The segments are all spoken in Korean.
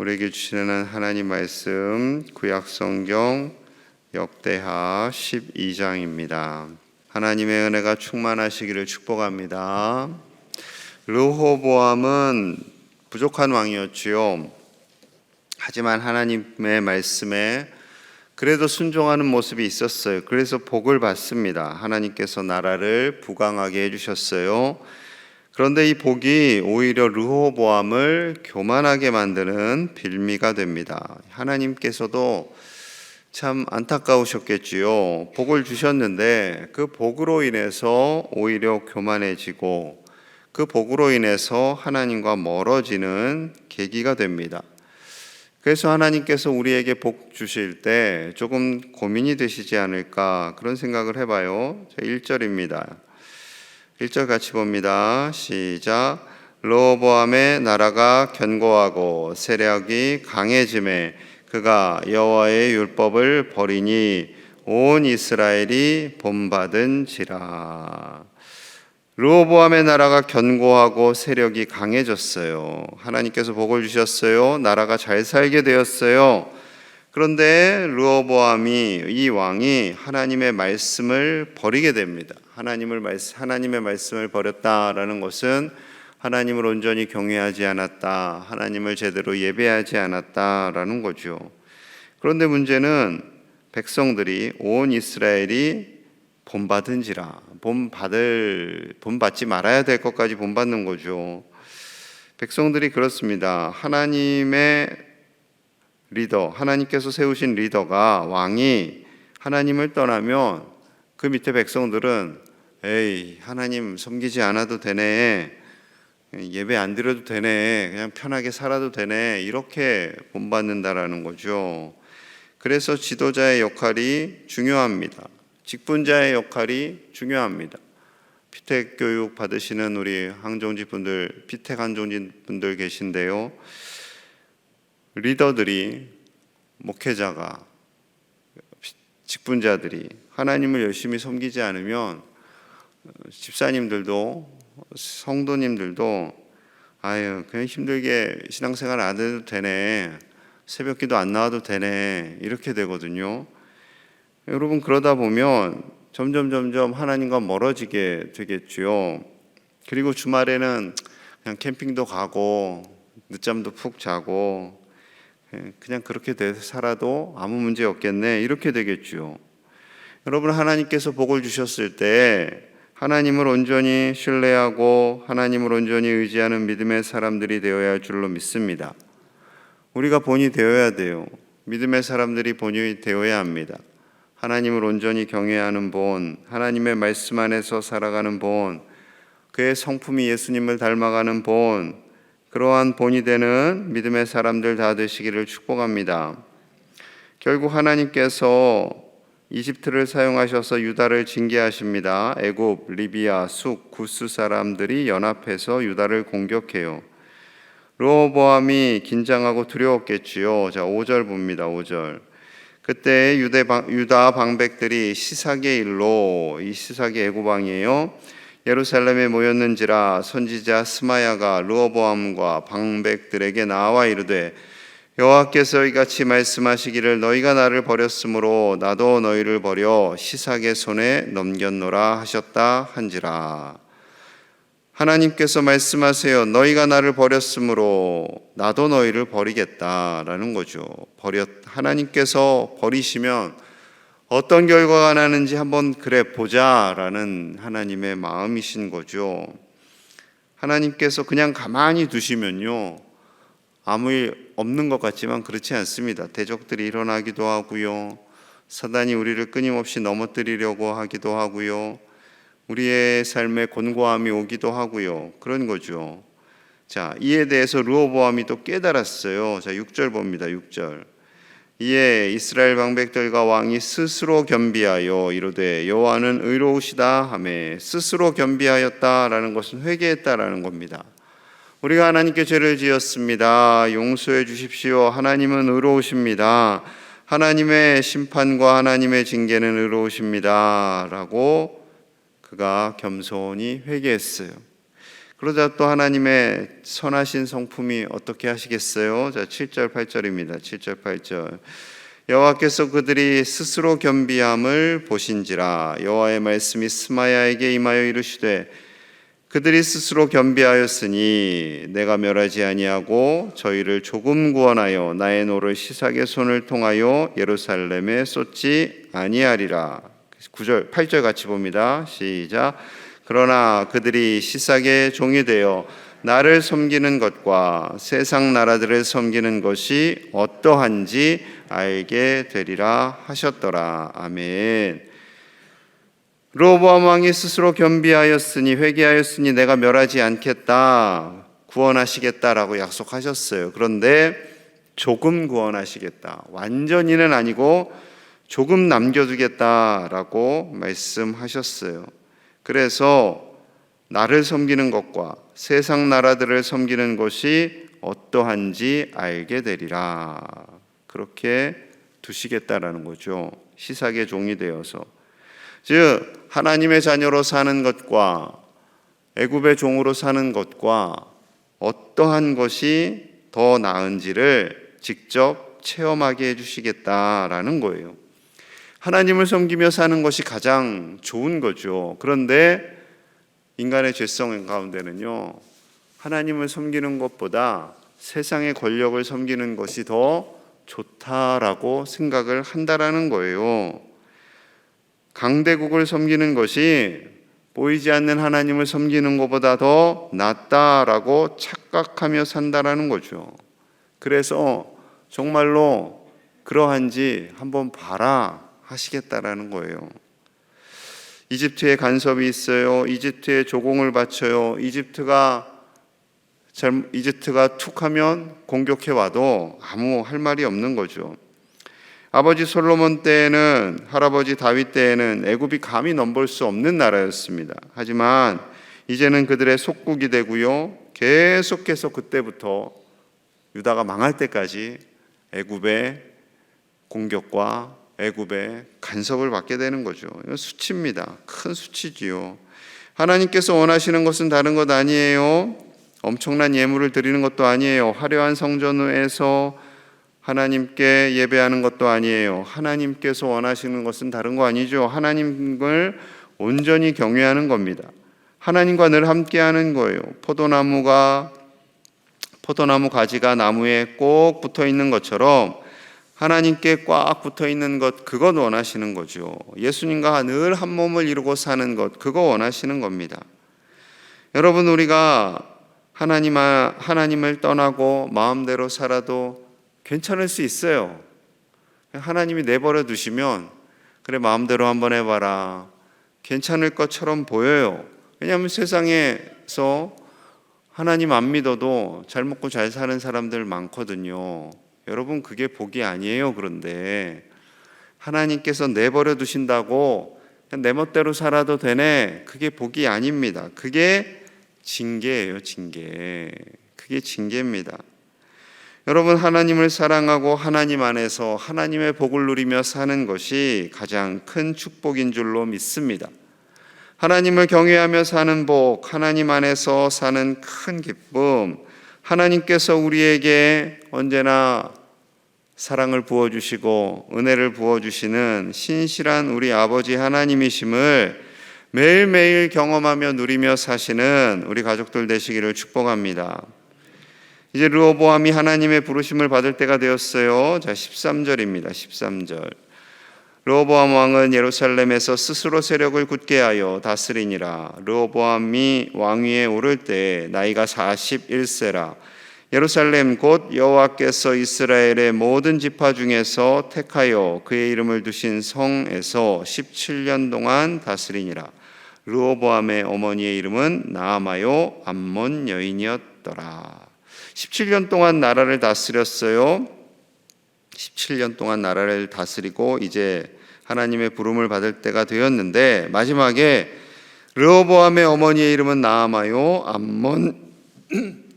우리에게 주시는 하나님 말씀 구약성경 역대하 12장입니다. 하나님의 은혜가 충만하시기를 축복합니다. 르호보암은 부족한 왕이었지요. 하지만 하나님의 말씀에 그래도 순종하는 모습이 있었어요. 그래서 복을 받습니다. 하나님께서 나라를 부강하게 해주셨어요. 그런데 이 복이 오히려 르호보암을 교만하게 만드는 빌미가 됩니다. 하나님께서도 참 안타까우셨겠지요. 복을 주셨는데 그 복으로 인해서 오히려 교만해지고 그 복으로 인해서 하나님과 멀어지는 계기가 됩니다. 그래서 하나님께서 우리에게 복 주실 때 조금 고민이 되시지 않을까 그런 생각을 해봐요. 1절입니다. 1절 같이 봅니다. 시작. 르호보암의 나라가 견고하고 세력이 강해짐에 그가 여호와의 율법을 버리니 온 이스라엘이 본받은지라. 르호보암의 나라가 견고하고 세력이 강해졌어요. 하나님께서 복을 주셨어요. 나라가 잘 살게 되었어요. 그런데 르호보암이 이 왕이 하나님의 말씀을 버리게 됩니다. 하나님의 말씀을 버렸다라는 것은 하나님을 온전히 경외하지 않았다, 하나님을 제대로 예배하지 않았다라는 거죠. 그런데 문제는 백성들이 온 이스라엘이 본받은지라, 본받지 말아야 될 것까지 본받는 거죠. 백성들이 그렇습니다. 하나님의 리더, 하나님께서 세우신 리더가 왕이 하나님을 떠나면 그 밑에 백성들은 에이, 하나님 섬기지 않아도 되네, 예배 안 드려도 되네, 그냥 편하게 살아도 되네, 이렇게 본받는다라는 거죠. 그래서 지도자의 역할이 중요합니다. 직분자의 역할이 중요합니다. 피택 교육 받으시는 우리 항종지 분들, 피택 항종지 분들 계신데요. 리더들이, 목회자가, 직분자들이 하나님을 열심히 섬기지 않으면 집사님들도 성도님들도 아유, 그냥 힘들게 신앙생활 안 해도 되네, 새벽기도 안 나와도 되네, 이렇게 되거든요. 여러분, 그러다 보면 점점 하나님과 멀어지게 되겠죠. 그리고 주말에는 그냥 캠핑도 가고 늦잠도 푹 자고 그냥 그렇게 돼서 살아도 아무 문제 없겠네, 이렇게 되겠죠. 여러분, 하나님께서 복을 주셨을 때 하나님을 온전히 신뢰하고 하나님을 온전히 의지하는 믿음의 사람들이 되어야 할 줄로 믿습니다. 우리가 본이 되어야 돼요. 믿음의 사람들이 본이 되어야 합니다. 하나님을 온전히 경외하는 본, 하나님의 말씀 안에서 살아가는 본, 그의 성품이 예수님을 닮아가는 본, 그러한 본이 되는 믿음의 사람들 다 되시기를 축복합니다. 결국 하나님께서 이집트를 사용하셔서 유다를 징계하십니다. 애굽, 리비아, 숙, 구스 사람들이 연합해서 유다를 공격해요. 르호보암이 긴장하고 두려웠겠지요. 자, 5절 봅니다. 5절. 그때 유다 방백들이 시삭의 일로, 이 시삭이 애굽 왕이에요, 예루살렘에 모였는지라 선지자 스마야가 르호보암과 방백들에게 나와 이르되 여호와께서 이같이 말씀하시기를 너희가 나를 버렸으므로 나도 너희를 버려 시삭의 손에 넘겼노라 하셨다 한지라. 하나님께서 말씀하세요. 너희가 나를 버렸으므로 나도 너희를 버리겠다라는 거죠. 하나님께서 버리시면 어떤 결과가 나는지 한번 그래 보자라는 하나님의 마음이신 거죠. 하나님께서 그냥 가만히 두시면요, 아무 일 없는 것 같지만 그렇지 않습니다. 대적들이 일어나기도 하고요, 사단이 우리를 끊임없이 넘어뜨리려고 하기도 하고요, 우리의 삶에 곤고함이 오기도 하고요, 그런 거죠. 자, 이에 대해서 르호보암이 또 깨달았어요. 자, 6절 봅니다. 6절. 이에 이스라엘 방백들과 왕이 스스로 겸비하여 이르되 여호와는 의로우시다 하매, 스스로 겸비하였다라는 것은 회개했다라는 겁니다. 우리가 하나님께 죄를 지었습니다, 용서해 주십시오, 하나님은 의로우십니다, 하나님의 심판과 하나님의 징계는 의로우십니다 라고 그가 겸손히 회개했어요. 그러자 또 하나님의 선하신 성품이 어떻게 하시겠어요? 자, 7절 8절입니다. 7절 8절. 여호와께서 그들이 스스로 겸비함을 보신지라. 여호와의 말씀이 스마야에게 임하여 이르시되 그들이 스스로 겸비하였으니 내가 멸하지 아니하고 저희를 조금 구원하여 나의 노를 시삭의 손을 통하여 예루살렘에 쏟지 아니하리라. 9절 8절 같이 봅니다. 시작. 그러나 그들이 시삭의 종이 되어 나를 섬기는 것과 세상 나라들을 섬기는 것이 어떠한지 알게 되리라 하셨더라. 아멘. 르호보암 왕이 스스로 겸비하였으니 회개하였으니 내가 멸하지 않겠다, 구원하시겠다라고 약속하셨어요. 그런데 조금 구원하시겠다, 완전히는 아니고 조금 남겨두겠다라고 말씀하셨어요. 그래서 나를 섬기는 것과 세상 나라들을 섬기는 것이 어떠한지 알게 되리라, 그렇게 두시겠다라는 거죠. 시삭의 종이 되어서. 즉 하나님의 자녀로 사는 것과 애굽의 종으로 사는 것과 어떠한 것이 더 나은지를 직접 체험하게 해주시겠다라는 거예요. 하나님을 섬기며 사는 것이 가장 좋은 거죠. 그런데 인간의 죄성 가운데는요, 하나님을 섬기는 것보다 세상의 권력을 섬기는 것이 더 좋다라고 생각을 한다라는 거예요. 강대국을 섬기는 것이 보이지 않는 하나님을 섬기는 것보다 더 낫다라고 착각하며 산다라는 거죠. 그래서 정말로 그러한지 한번 봐라 하시겠다라는 거예요. 이집트에 간섭이 있어요. 이집트에 조공을 바쳐요. 이집트가 툭 하면 공격해 와도 아무 할 말이 없는 거죠. 아버지 솔로몬 때에는, 할아버지 다윗 때에는 애굽이 감히 넘볼 수 없는 나라였습니다. 하지만 이제는 그들의 속국이 되고요, 계속해서 그때부터 유다가 망할 때까지 애굽의 공격과 애굽의 간섭을 받게 되는 거죠. 이건 수치입니다. 큰 수치지요. 하나님께서 원하시는 것은 다른 것 아니에요. 엄청난 예물을 드리는 것도 아니에요. 화려한 성전에서 하나님께 예배하는 것도 아니에요. 하나님께서 원하시는 것은 다른 거 아니죠. 하나님을 온전히 경외하는 겁니다. 하나님과 늘 함께하는 거예요. 포도나무 가지가 나무에 꼭 붙어 있는 것처럼 하나님께 꽉 붙어 있는 것, 그것 원하시는 거죠. 예수님과 늘 한 몸을 이루고 사는 것, 그거 원하시는 겁니다. 여러분, 우리가 하나님을 떠나고 마음대로 살아도 괜찮을 수 있어요. 하나님이 내버려 두시면 그래, 마음대로 한번 해봐라, 괜찮을 것처럼 보여요. 왜냐하면 세상에서 하나님 안 믿어도 잘 먹고 잘 사는 사람들 많거든요. 여러분, 그게 복이 아니에요. 그런데 하나님께서 내버려 두신다고 그냥 내 멋대로 살아도 되네, 그게 복이 아닙니다. 그게 징계예요. 징계. 그게 징계입니다. 여러분, 하나님을 사랑하고 하나님 안에서 하나님의 복을 누리며 사는 것이 가장 큰 축복인 줄로 믿습니다. 하나님을 경외하며 사는 복, 하나님 안에서 사는 큰 기쁨, 하나님께서 우리에게 언제나 사랑을 부어주시고 은혜를 부어주시는 신실한 우리 아버지 하나님이심을 매일매일 경험하며 누리며 사시는 우리 가족들 되시기를 축복합니다. 이제 르호보암이 하나님의 부르심을 받을 때가 되었어요. 자, 13절입니다. 13절. 르호보암 왕은 예루살렘에서 스스로 세력을 굳게 하여 다스리니라. 르호보암이 왕위에 오를 때 나이가 41세라. 예루살렘 곧 여호와께서 이스라엘의 모든 지파 중에서 택하여 그의 이름을 두신 성에서 17년 동안 다스리니라. 르호보암의 어머니의 이름은 나아마요 암몬 여인이었더라. 17년 동안 나라를 다스렸어요. 17년 동안 나라를 다스리고 이제 하나님의 부름을 받을 때가 되었는데, 마지막에 르호보암의 어머니의 이름은 나아마요 암몬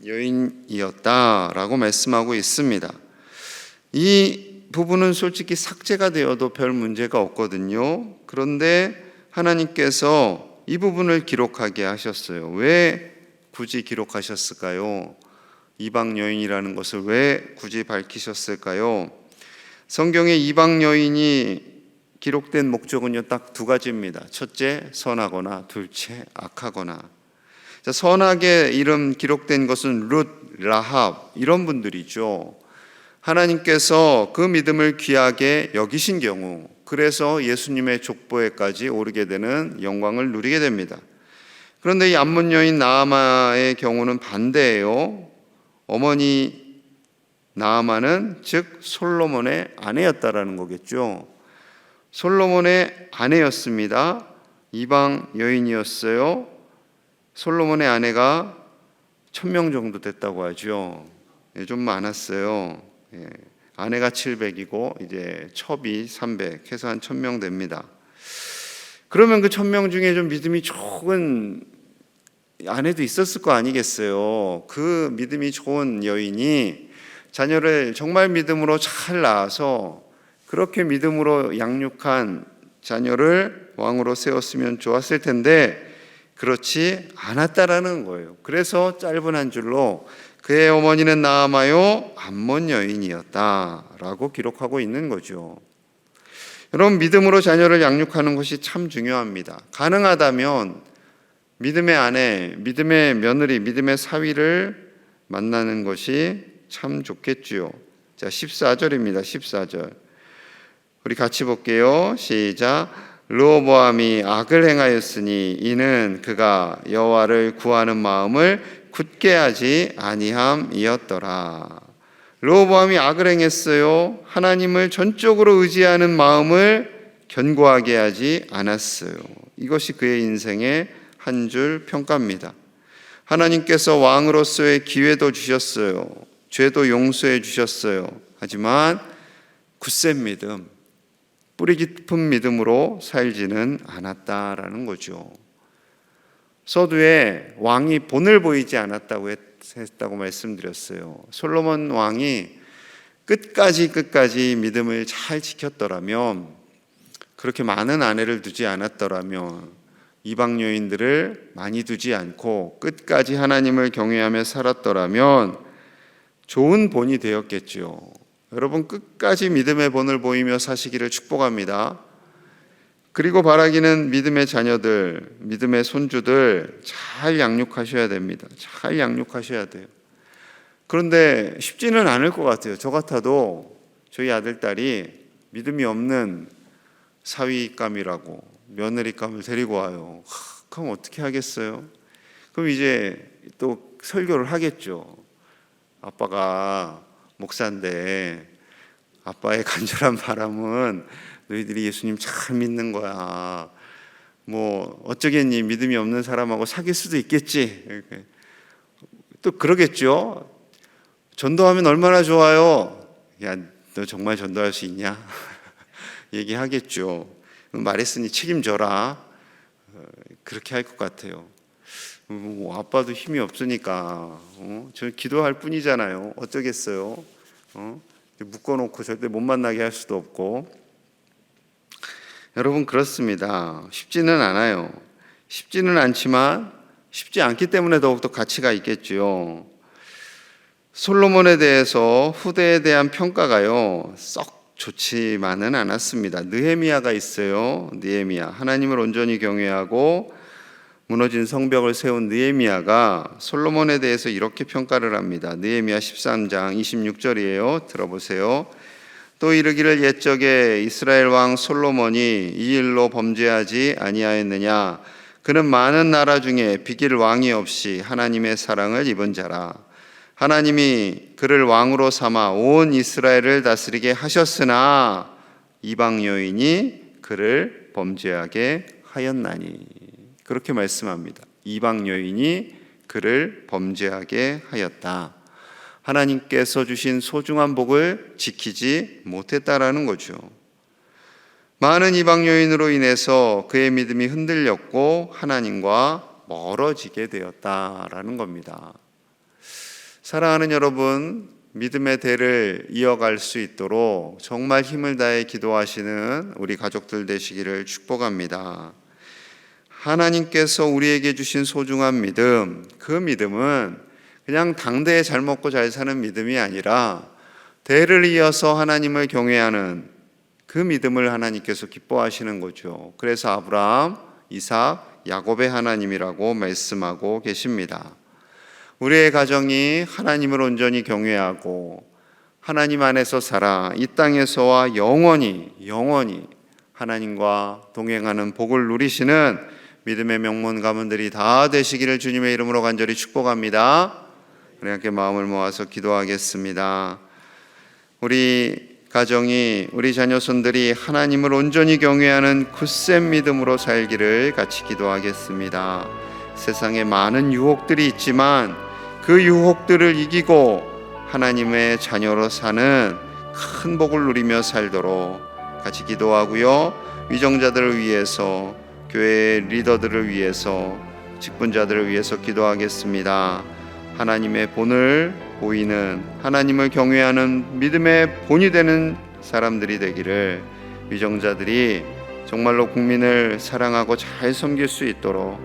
여인이었다라고 말씀하고 있습니다. 이 부분은 솔직히 삭제가 되어도 별 문제가 없거든요. 그런데 하나님께서 이 부분을 기록하게 하셨어요. 왜 굳이 기록하셨을까요? 이방 여인이라는 것을 왜 굳이 밝히셨을까요? 성경에 이방 여인이 기록된 목적은요, 딱 두 가지입니다. 첫째, 선하거나, 둘째, 악하거나. 자, 선하게 이름 기록된 것은 룻, 라합 이런 분들이죠. 하나님께서 그 믿음을 귀하게 여기신 경우, 그래서 예수님의 족보에까지 오르게 되는 영광을 누리게 됩니다. 그런데 이 암몬 여인 나아마의 경우는 반대예요. 어머니 나아마는 즉 솔로몬의 아내였다라는 거겠죠. 솔로몬의 아내였습니다. 이방 여인이었어요. 솔로몬의 아내가 1000명 정도 됐다고 하죠. 좀 많았어요. 아내가 700이고 이제 첩이 300 해서 한 1000명 됩니다. 그러면 그 1000명 중에 좀 믿음이 좋은 아내도 있었을 거 아니겠어요. 그 믿음이 좋은 여인이 자녀를 정말 믿음으로 잘 낳아서 그렇게 믿음으로 양육한 자녀를 왕으로 세웠으면 좋았을 텐데 그렇지 않았다라는 거예요. 그래서 짧은 한 줄로 그의 어머니는 나아마요 암몬 여인이었다라고 기록하고 있는 거죠. 여러분, 믿음으로 자녀를 양육하는 것이 참 중요합니다. 가능하다면 믿음의 아내, 믿음의 며느리, 믿음의 사위를 만나는 것이 참 좋겠지요. 자, 14절입니다. 14절. 우리 같이 볼게요. 시작. 르호보암이 악을 행하였으니 이는 그가 여호와를 구하는 마음을 굳게 하지 아니함이었더라. 르호보암이 악을 행했어요. 하나님을 전적으로 의지하는 마음을 견고하게 하지 않았어요. 이것이 그의 인생의 한 줄 평가입니다. 하나님께서 왕으로서의 기회도 주셨어요. 죄도 용서해 주셨어요. 하지만 굳센 믿음, 뿌리 깊은 믿음으로 살지는 않았다라는 거죠. 서두에 왕이 본을 보이지 않았다고 했다고 말씀드렸어요. 솔로몬 왕이 끝까지 믿음을 잘 지켰더라면, 그렇게 많은 아내를 두지 않았더라면, 이방 여인들을 많이 두지 않고 끝까지 하나님을 경외하며 살았더라면 좋은 본이 되었겠죠. 여러분, 끝까지 믿음의 본을 보이며 사시기를 축복합니다. 그리고 바라기는 믿음의 자녀들, 믿음의 손주들 잘 양육하셔야 됩니다. 잘 양육하셔야 돼요. 그런데 쉽지는 않을 것 같아요. 저 같아도 저희 아들, 딸이 믿음이 없는 사위감이라고 며느리감을 데리고 와요. 그럼 어떻게 하겠어요? 그럼 이제 또 설교를 하겠죠. 아빠가 목사인데 아빠의 간절한 바람은 너희들이 예수님 잘 믿는 거야. 뭐 어쩌겠니? 믿음이 없는 사람하고 사귈 수도 있겠지. 이렇게. 또 그러겠죠. 전도하면 얼마나 좋아요. 야, 너 정말 전도할 수 있냐? 얘기하겠죠. 말했으니 책임져라. 그렇게 할 것 같아요. 아빠도 힘이 없으니까 저는 기도할 뿐이잖아요. 어쩌겠어요. 묶어놓고 절대 못 만나게 할 수도 없고. 여러분, 그렇습니다. 쉽지는 않아요. 쉽지는 않지만 쉽지 않기 때문에 더욱더 가치가 있겠죠. 솔로몬에 대해서 후대에 대한 평가가요 썩 좋지만은 않았습니다. 느헤미야가 있어요. 느헤미야, 하나님을 온전히 경외하고 무너진 성벽을 세운 느헤미야가 솔로몬에 대해서 이렇게 평가를 합니다. 느헤미야 13장 26절이에요. 들어보세요. 또 이르기를 옛적에 이스라엘 왕 솔로몬이 이 일로 범죄하지 아니하였느냐? 그는 많은 나라 중에 비길 왕이 없이 하나님의 사랑을 입은 자라. 하나님이 그를 왕으로 삼아 온 이스라엘을 다스리게 하셨으나 이방 여인이 그를 범죄하게 하였나니. 그렇게 말씀합니다. 이방 여인이 그를 범죄하게 하였다. 하나님께서 주신 소중한 복을 지키지 못했다라는 거죠. 많은 이방 여인으로 인해서 그의 믿음이 흔들렸고 하나님과 멀어지게 되었다라는 겁니다. 사랑하는 여러분, 믿음의 대를 이어갈 수 있도록 정말 힘을 다해 기도하시는 우리 가족들 되시기를 축복합니다. 하나님께서 우리에게 주신 소중한 믿음, 그 믿음은 그냥 당대에 잘 먹고 잘 사는 믿음이 아니라 대를 이어서 하나님을 경외하는 그 믿음을 하나님께서 기뻐하시는 거죠. 그래서 아브라함, 이삭, 야곱의 하나님이라고 말씀하고 계십니다. 우리의 가정이 하나님을 온전히 경외하고 하나님 안에서 살아 이 땅에서와 영원히 하나님과 동행하는 복을 누리시는 믿음의 명문 가문들이 다 되시기를 주님의 이름으로 간절히 축복합니다. 우리 함께 마음을 모아서 기도하겠습니다. 우리 가정이, 우리 자녀손들이 하나님을 온전히 경외하는 굳센 믿음으로 살기를 같이 기도하겠습니다. 세상에 많은 유혹들이 있지만 그 유혹들을 이기고 하나님의 자녀로 사는 큰 복을 누리며 살도록 같이 기도하고요. 위정자들을 위해서, 교회 리더들을 위해서, 직분자들을 위해서 기도하겠습니다. 하나님의 본을 보이는, 하나님을 경외하는 믿음의 본이 되는 사람들이 되기를, 위정자들이 정말로 국민을 사랑하고 잘 섬길 수 있도록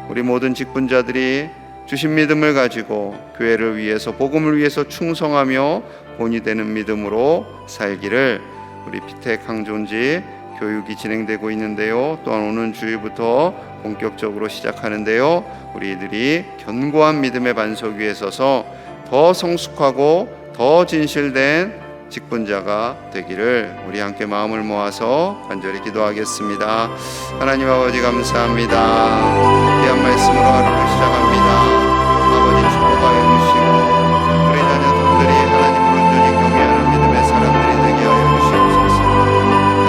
우리 모든 직분자들이 주신 믿음을 가지고 교회를 위해서, 복음을 위해서 충성하며 본이 되는 믿음으로 살기를, 우리 피택 항존지 교육이 진행되고 있는데요. 또한 오는 주일부터 본격적으로 시작하는데요. 우리들이 견고한 믿음의 반석 위에 서서 더 성숙하고 더 진실된 직분자가 되기를 우리 함께 마음을 모아서 간절히 기도하겠습니다. 하나님 아버지 감사합니다. 귀한 말씀으로 하루를 시작합니다. 아버지 축복하여 주시고 우리 자녀들이 하나님을 온전히 경외하는 믿음의 사람들이 되게 하여 주시옵소서.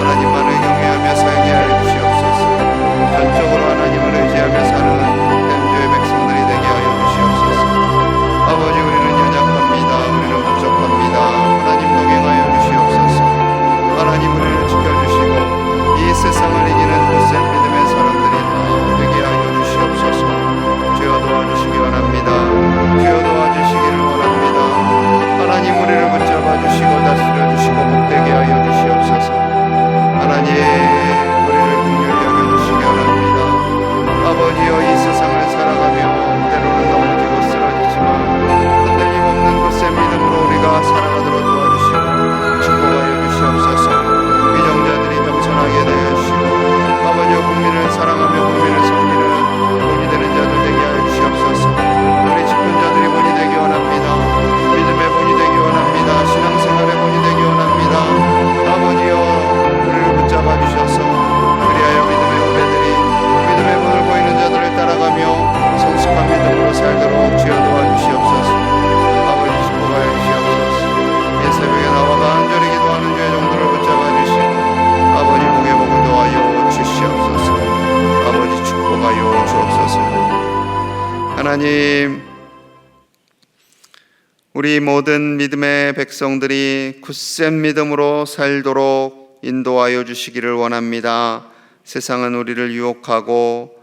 하나님만을 경외하며 살게 하여 주시옵소서. 전적으로 하나님을 의지하며 사는 현주의 백성들이 되게 하여 주시옵소서. 아버지 우리는 연약합니다. 우리는 부족합니다. 하나님 동행하여 주시옵소서. 하나님 우리를 지켜주시고 이 세상을 이기는 굳센 믿음의 사람들이 다 되게 하여 주시옵소서. 주여 도와주시기 원합니다. 주여 도와주시기를 원합니다. 하나님 우리를 붙잡아 주시고 다스려 주시고 복되게 하여 주시옵소서. 하나님 우리를 긍휼히 여겨 주시기 원합니다. 아버지여 이 세상을 살아가며 때로는 넘어지고 쓰러지지만 흔들림 없는 굳센 믿음으로 우리가 살아가도록 도와주시고 축복하여 주시옵소서. 위정자들이 겸손하게 되어 주시고 아버지여 국민을 사랑하며 국민을 섬기는 본이 되는 자들 되게 하여 주시옵소서. 우리 직분자들이 본이 되기 원합니다. 믿음의 본이 되기 원합니다. 신앙생활의 본이 되기 원합니다. 아버지여 우리를 붙잡아 주셔서 그리하여 믿음의 후배들이 믿음의 본을 보이는 자들을 따라가며 성숙한 믿음으로 살도록 주여 도와주시옵소서. 아버지 축복하여 주시옵소서. 이 새벽에 나와 간절히 기도하는 주의 종들을 붙잡아 주시고 아버지 복의 복을 더하여 주시옵소서. 아버지 축복하여 주옵소서. 하나님 우리 모든 믿음의 백성들이 굳센 믿음으로 살도록 인도하여 주시기를 원합니다. 세상은 우리를 유혹하고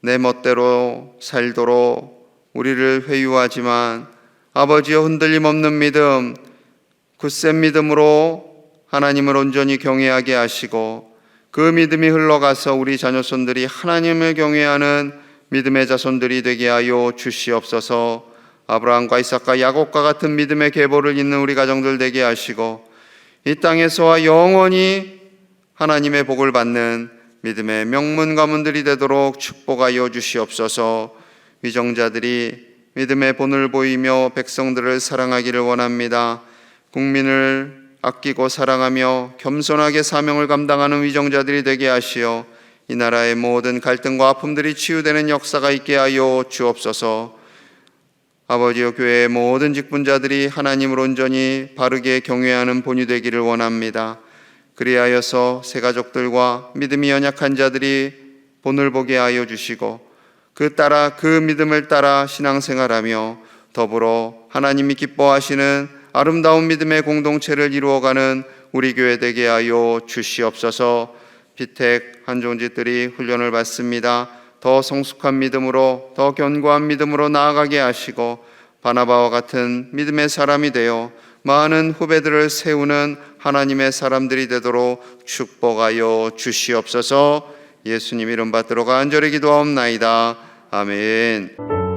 내 멋대로 살도록 우리를 회유하지만 아버지여 흔들림 없는 믿음, 굳센 믿음으로 하나님을 온전히 경외하게 하시고 그 믿음이 흘러가서 우리 자녀손들이 하나님을 경외하는 믿음의 자손들이 되게 하여 주시옵소서. 아브라함과 이삭과 야곱과 같은 믿음의 계보를 잇는 우리 가정들 되게 하시고 이 땅에서와 영원히 하나님의 복을 받는 믿음의 명문 가문들이 되도록 축복하여 주시옵소서. 위정자들이 믿음의 본을 보이며 백성들을 사랑하기를 원합니다. 국민을 아끼고 사랑하며 겸손하게 사명을 감당하는 위정자들이 되게 하시어 이 나라의 모든 갈등과 아픔들이 치유되는 역사가 있게 하여 주옵소서. 아버지여 교회의 모든 직분자들이 하나님을 온전히 바르게 경외하는 본이 되기를 원합니다. 그리하여서 새 가족들과 믿음이 연약한 자들이 본을 보게 하여 주시고 그 믿음을 따라 신앙생활하며 더불어 하나님이 기뻐하시는 아름다운 믿음의 공동체를 이루어가는 우리 교회 되게 하여 주시옵소서. 피택 한종지들이 훈련을 받습니다. 더 성숙한 믿음으로, 더 견고한 믿음으로 나아가게 하시고 바나바와 같은 믿음의 사람이 되어 많은 후배들을 세우는 하나님의 사람들이 되도록 축복하여 주시옵소서. 예수님 이름 받들어 간절히 기도하옵나이다. 아멘.